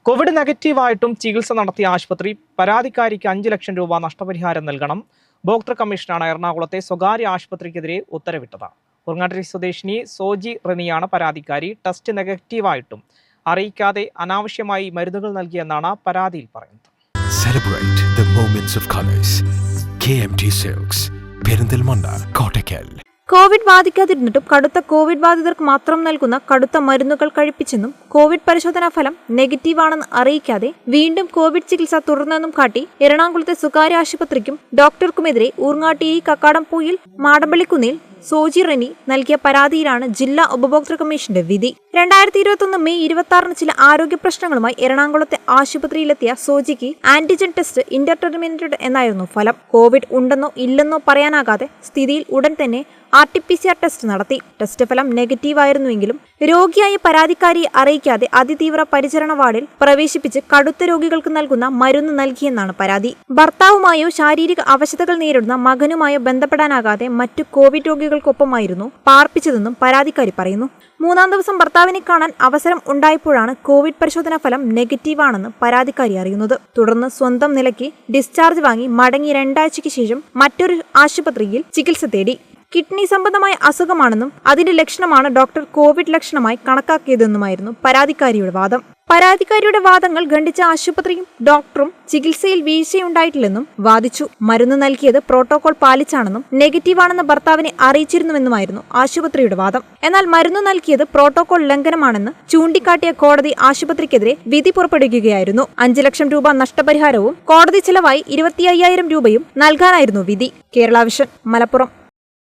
Covid നെഗറ്റീവായിട്ടും ചികിത്സ നടത്തിയ ആശുപത്രി പരാതിക്കാരിക്ക് 5 ലക്ഷം രൂപ നഷ്ടപരിഹാരം നൽകണം. ഉപഭോക്തൃ കമ്മീഷനാണ് എറണാകുളത്തെ സ്വകാര്യ ആശുപത്രിക്കെതിരെ ഉത്തരവിട്ടത്. ഉറങ്ങാട്ടിരി സ്വദേശിനി സോജി റെനിയാണ് പരാതിക്കാരി. ടെസ്റ്റ് നെഗറ്റീവായിട്ടും അറിയിക്കാതെ അനാവശ്യമായി മരുന്നുകൾ നൽകിയെന്നാണ് പരാതിയിൽ പറയുന്നത്. Celebrate the moments of colors. KMT Silks, Perinthalmanna, Kottakkal. Covid ബാധിക്കാതിരുന്നിട്ടും കടുത്ത കോവിഡ് ബാധിതർക്ക് മാത്രം നൽകുന്ന കടുത്ത മരുന്നുകൾ കഴിപ്പിച്ചെന്നും കോവിഡ് പരിശോധനാ ഫലം നെഗറ്റീവാണെന്ന് അറിയിക്കാതെ വീണ്ടും കോവിഡ് ചികിത്സ തുടർന്നെന്നും കാട്ടി എറണാകുളത്തെ സ്വകാര്യ ആശുപത്രിക്കും ഡോക്ടർക്കുമെതിരെ ഊർങ്ങാട്ടിരി കക്കാടംപൊയിൽ മാടമ്പള്ളിക്കുന്നിൽ സോജി റെനി നൽകിയ പരാതിയിലാണ് ജില്ലാ ഉപഭോക്തൃ കമ്മീഷന്റെ വിധി. 2021 മെയ് 26 ചില ആരോഗ്യ പ്രശ്നങ്ങളുമായി എറണാകുളത്തെ ആശുപത്രിയിലെത്തിയ സോജിക്ക് ആന്റിജൻ ടെസ്റ്റ് ഇന്റർടെർമിനേറ്റഡ് എന്നായിരുന്നു ഫലം. കോവിഡ് ഉണ്ടെന്നോ ഇല്ലെന്നോ പറയാനാകാതെ സ്ഥിതിയിൽ ഉടൻ തന്നെ RT-PCR ടെസ്റ്റ് നടത്തി. ടെസ്റ്റ് ഫലം നെഗറ്റീവായിരുന്നുവെങ്കിലും രോഗിയായ പരാതിക്കാരിയെ അറിയിക്കാതെ അതിതീവ്ര പരിചരണ വാർഡിൽ പ്രവേശിപ്പിച്ച് കടുത്ത രോഗികൾക്ക് നൽകുന്ന മരുന്ന് നൽകിയെന്നാണ് പരാതി. ഭർത്താവുമായോ ശാരീരിക അവശതകൾ നേരിടുന്ന മകനുമായോ ബന്ധപ്പെടാനാകാതെ മറ്റു കോവിഡ് രോഗികൾക്കൊപ്പമായിരുന്നു പാർപ്പിച്ചതെന്നും പരാതിക്കാരി പറയുന്നു. 3-ാം ദിവസം ഭർത്താവിനെ കാണാൻ അവസരം ഉണ്ടായപ്പോഴാണ് കോവിഡ് പരിശോധനാ ഫലം നെഗറ്റീവാണെന്ന് പരാതിക്കാരി അറിയുന്നത്. തുടർന്ന് സ്വന്തം നിലയ്ക്ക് ഡിസ്ചാർജ് വാങ്ങി മടങ്ങി 2 ആഴ്ചയ്ക്ക് ശേഷം മറ്റൊരു ആശുപത്രിയിൽ ചികിത്സ തേടി. കിഡ്നി സംബന്ധമായ അസുഖമാണെന്നും അതിന്റെ ലക്ഷണമാണ് ഡോക്ടർ കോവിഡ് ലക്ഷണമായി കണക്കാക്കിയതെന്നുമായിരുന്നു പരാതിക്കാരിയുടെ വാദം. പരാതിക്കാരിയുടെ വാദങ്ങൾ ഖണ്ഡിച്ച ആശുപത്രിയും ഡോക്ടറും ചികിത്സയിൽ വീഴ്ചയുണ്ടായിട്ടില്ലെന്നും വാദിച്ചു. മരുന്ന് നൽകിയത് പ്രോട്ടോകോൾ പാലിച്ചാണെന്നും നെഗറ്റീവാണെന്ന് ഭർത്താവിനെ അറിയിച്ചിരുന്നുവെന്നുമായിരുന്നു ആശുപത്രിയുടെ വാദം. എന്നാൽ മരുന്ന് നൽകിയത് പ്രോട്ടോകോൾ ലംഘനമാണെന്ന് ചൂണ്ടിക്കാട്ടിയ കോടതി ആശുപത്രിക്കെതിരെ വിധി പുറപ്പെടുവിക്കുകയായിരുന്നു. 5 ലക്ഷം രൂപ നഷ്ടപരിഹാരവും കോടതി ചെലവായി 25,000 രൂപയും നൽകാനായിരുന്നു വിധി. കേരള വിഷൻ, മലപ്പുറം.